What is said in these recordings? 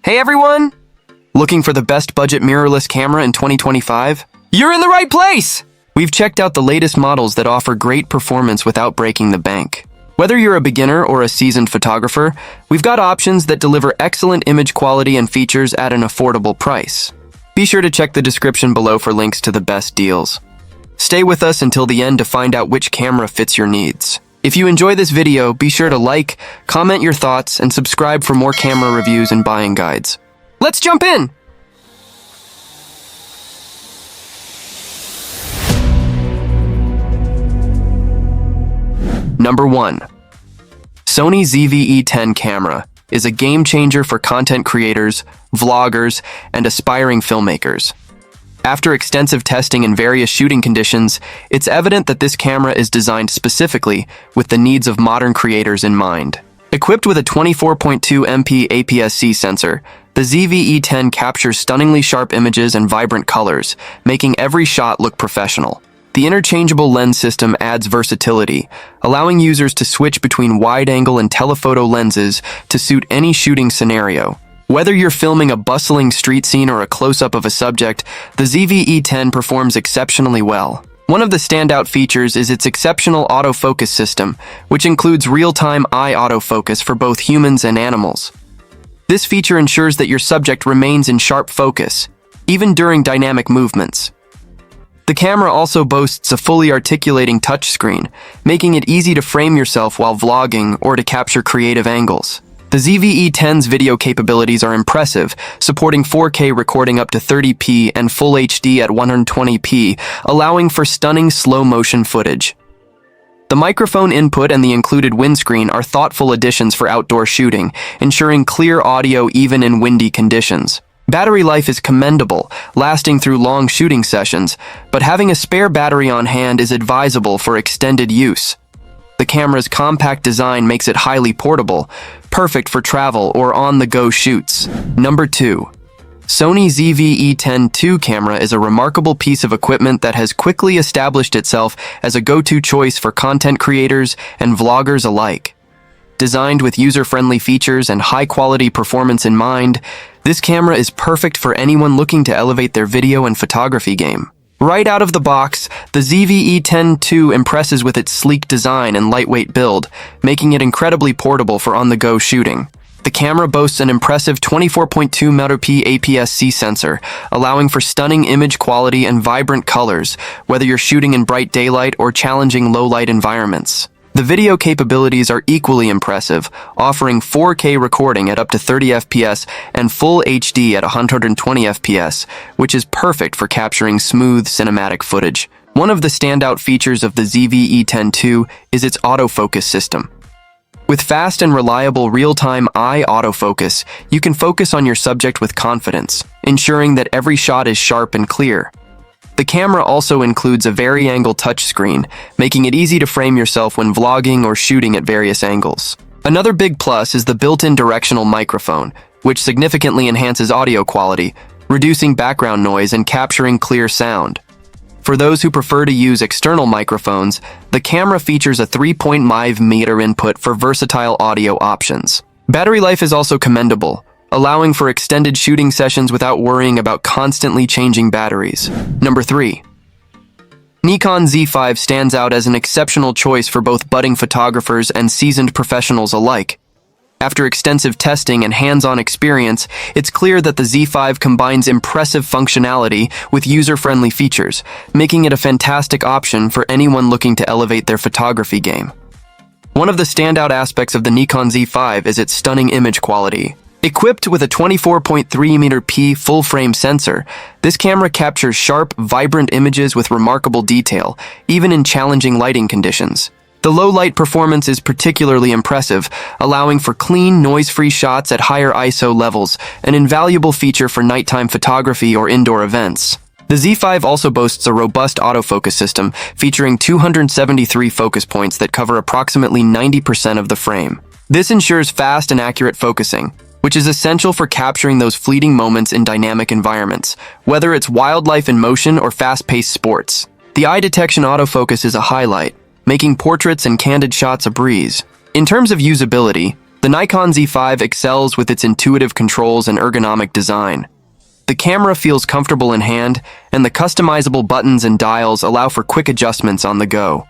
Hey everyone! Looking for the best budget mirrorless camera in 2025? You're in the right place! We've checked out the latest models that offer great performance without breaking the bank. Whether you're a beginner or a seasoned photographer, we've got options that deliver excellent image quality and features at an affordable price. Be sure to check the description below for links to the best deals. Stay with us until the end to find out which camera fits your needs. If you enjoy this video, be sure to like, comment your thoughts, and subscribe for more camera reviews and buying guides. Let's jump in! Number 1. Sony ZV-E10 camera is a game changer for content creators, vloggers, and aspiring filmmakers. After extensive testing in various shooting conditions, it's evident that this camera is designed specifically with the needs of modern creators in mind. Equipped with a 24.2 MP APS-C sensor, the ZV-E10 captures stunningly sharp images and vibrant colors, making every shot look professional. The interchangeable lens system adds versatility, allowing users to switch between wide-angle and telephoto lenses to suit any shooting scenario. Whether you're filming a bustling street scene or a close-up of a subject, the ZV-E10 performs exceptionally well. One of the standout features is its exceptional autofocus system, which includes real-time eye autofocus for both humans and animals. This feature ensures that your subject remains in sharp focus, even during dynamic movements. The camera also boasts a fully articulating touchscreen, making it easy to frame yourself while vlogging or to capture creative angles. The ZV-E10's video capabilities are impressive, supporting 4K recording up to 30p and Full HD at 120p, allowing for stunning slow-motion footage. The microphone input and the included windscreen are thoughtful additions for outdoor shooting, ensuring clear audio even in windy conditions. Battery life is commendable, lasting through long shooting sessions, but having a spare battery on hand is advisable for extended use. The camera's compact design makes it highly portable, perfect for travel or on-the-go shoots. Number 2. Sony ZV-E10 II camera is a remarkable piece of equipment that has quickly established itself as a go-to choice for content creators and vloggers alike. Designed with user-friendly features and high-quality performance in mind, this camera is perfect for anyone looking to elevate their video and photography game. Right out of the box, the ZV-E10 II impresses with its sleek design and lightweight build, making it incredibly portable for on-the-go shooting. The camera boasts an impressive 24.2 MP APS-C sensor, allowing for stunning image quality and vibrant colors, whether you're shooting in bright daylight or challenging low-light environments. The video capabilities are equally impressive, offering 4K recording at up to 30 FPS and Full HD at 120 FPS, which is perfect for capturing smooth cinematic footage. One of the standout features of the ZV-E10 II is its autofocus system. With fast and reliable real-time eye autofocus, you can focus on your subject with confidence, ensuring that every shot is sharp and clear. The camera also includes a vari-angle touchscreen, making it easy to frame yourself when vlogging or shooting at various angles. Another big plus is the built-in directional microphone, which significantly enhances audio quality, reducing background noise and capturing clear sound. For those who prefer to use external microphones, the camera features a 3.5-meter input for versatile audio options. Battery life is also commendable, allowing for extended shooting sessions without worrying about constantly changing batteries. Number 3. Nikon Z5 stands out as an exceptional choice for both budding photographers and seasoned professionals alike. After extensive testing and hands-on experience, it's clear that the Z5 combines impressive functionality with user-friendly features, making it a fantastic option for anyone looking to elevate their photography game. One of the standout aspects of the Nikon Z5 is its stunning image quality. Equipped with a 24.3 full-frame sensor, this camera captures sharp, vibrant images with remarkable detail, even in challenging lighting conditions. The low-light performance is particularly impressive, allowing for clean, noise-free shots at higher ISO levels, an invaluable feature for nighttime photography or indoor events. The Z5 also boasts a robust autofocus system, featuring 273 focus points that cover approximately 90% of the frame. This ensures fast and accurate focusing, which is essential for capturing those fleeting moments in dynamic environments, whether it's wildlife in motion or fast-paced sports. The eye detection autofocus is a highlight, making portraits and candid shots a breeze. In terms of usability, the The Nikon Z5 excels with its intuitive controls and ergonomic design. The camera feels comfortable in hand, and the customizable buttons and dials allow for quick adjustments on the go.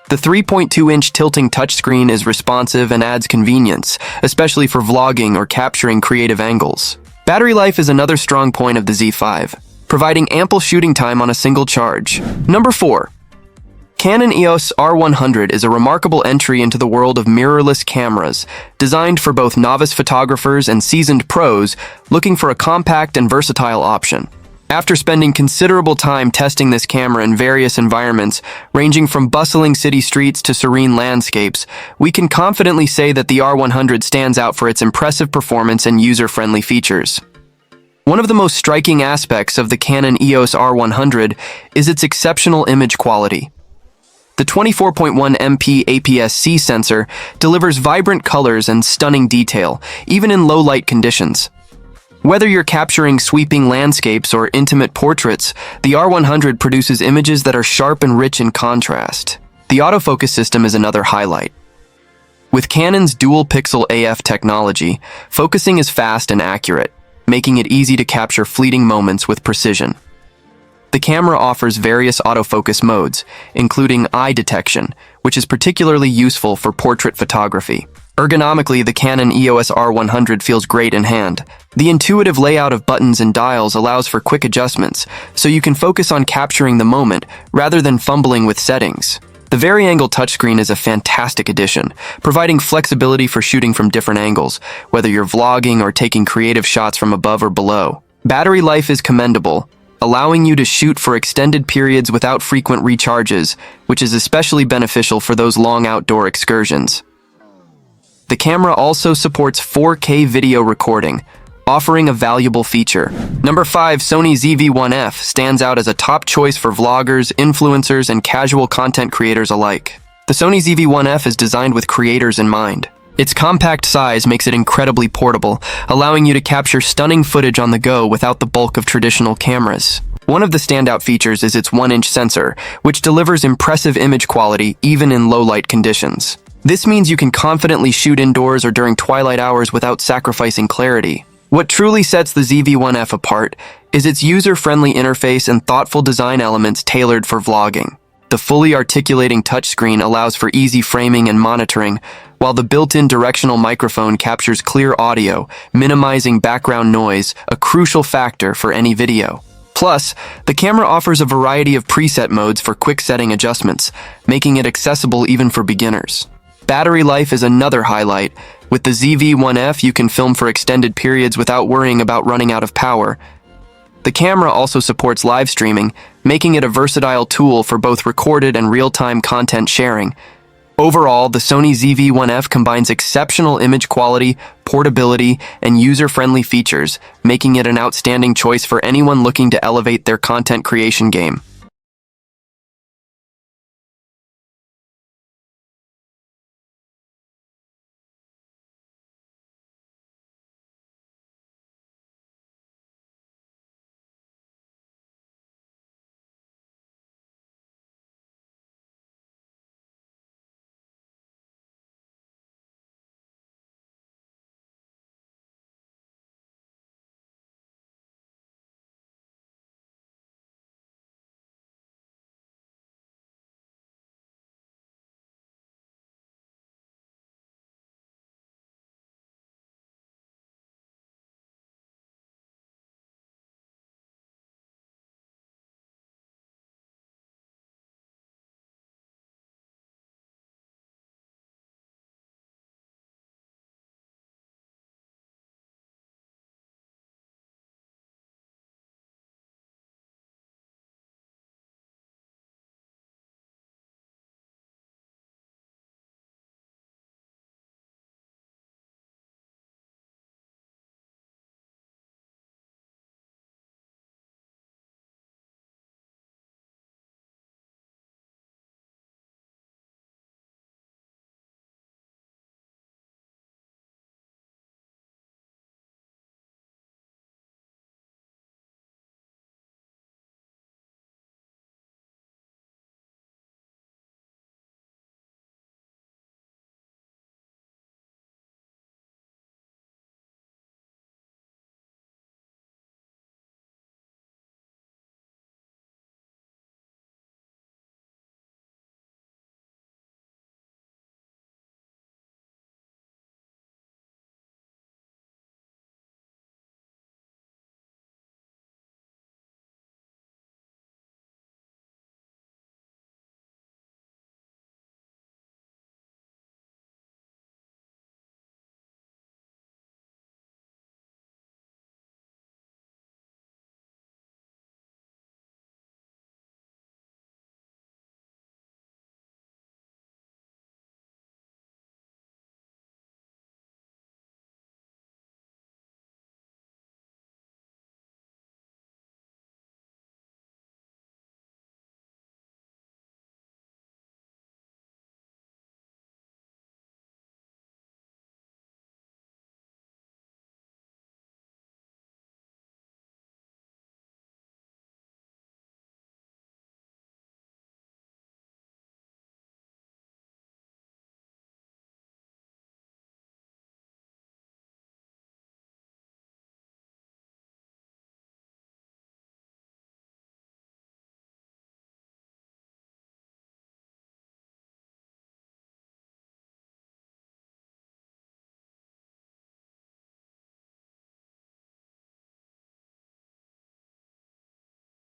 The 3.2-inch tilting touchscreen is responsive and adds convenience, especially for vlogging or capturing creative angles. Battery life is another strong point of the Z5, providing ample shooting time on a single charge. Number 4. Canon EOS R100 is a remarkable entry into the world of mirrorless cameras, designed for both novice photographers and seasoned pros looking for a compact and versatile option. After spending considerable time testing this camera in various environments, ranging from bustling city streets to serene landscapes, we can confidently say that the R100 stands out for its impressive performance and user-friendly features. One of the most striking aspects of the Canon EOS R100 is its exceptional image quality. The 24.1 MP APS-C sensor delivers vibrant colors and stunning detail, even in low-light conditions. Whether you're capturing sweeping landscapes or intimate portraits, the R100 produces images that are sharp and rich in contrast. The autofocus system is another highlight. With Canon's dual-pixel AF technology, focusing is fast and accurate, making it easy to capture fleeting moments with precision. The camera offers various autofocus modes, including eye detection, which is particularly useful for portrait photography. Ergonomically, the Canon EOS R100 feels great in hand. The intuitive layout of buttons and dials allows for quick adjustments, so you can focus on capturing the moment rather than fumbling with settings. The vari-angle touchscreen is a fantastic addition, providing flexibility for shooting from different angles, whether you're vlogging or taking creative shots from above or below. Battery life is commendable, allowing you to shoot for extended periods without frequent recharges, which is especially beneficial for those long outdoor excursions. The camera also supports 4K video recording, offering a valuable feature. Number 5, Sony ZV-1F stands out as a top choice for vloggers, influencers, and casual content creators alike. The Sony ZV-1F is designed with creators in mind. Its compact size makes it incredibly portable, allowing you to capture stunning footage on the go without the bulk of traditional cameras. One of the standout features is its 1-inch sensor, which delivers impressive image quality even in low-light conditions. This means you can confidently shoot indoors or during twilight hours without sacrificing clarity. What truly sets the ZV-1F apart is its user-friendly interface and thoughtful design elements tailored for vlogging. The fully articulating touchscreen allows for easy framing and monitoring, while the built-in directional microphone captures clear audio, minimizing background noise, a crucial factor for any video. Plus, the camera offers a variety of preset modes for quick setting adjustments, making it accessible even for beginners. Battery life is another highlight. With the ZV-1F, you can film for extended periods without worrying about running out of power. The camera also supports live streaming, making it a versatile tool for both recorded and real-time content sharing. Overall, the Sony ZV-1F combines exceptional image quality, portability, and user-friendly features, making it an outstanding choice for anyone looking to elevate their content creation game.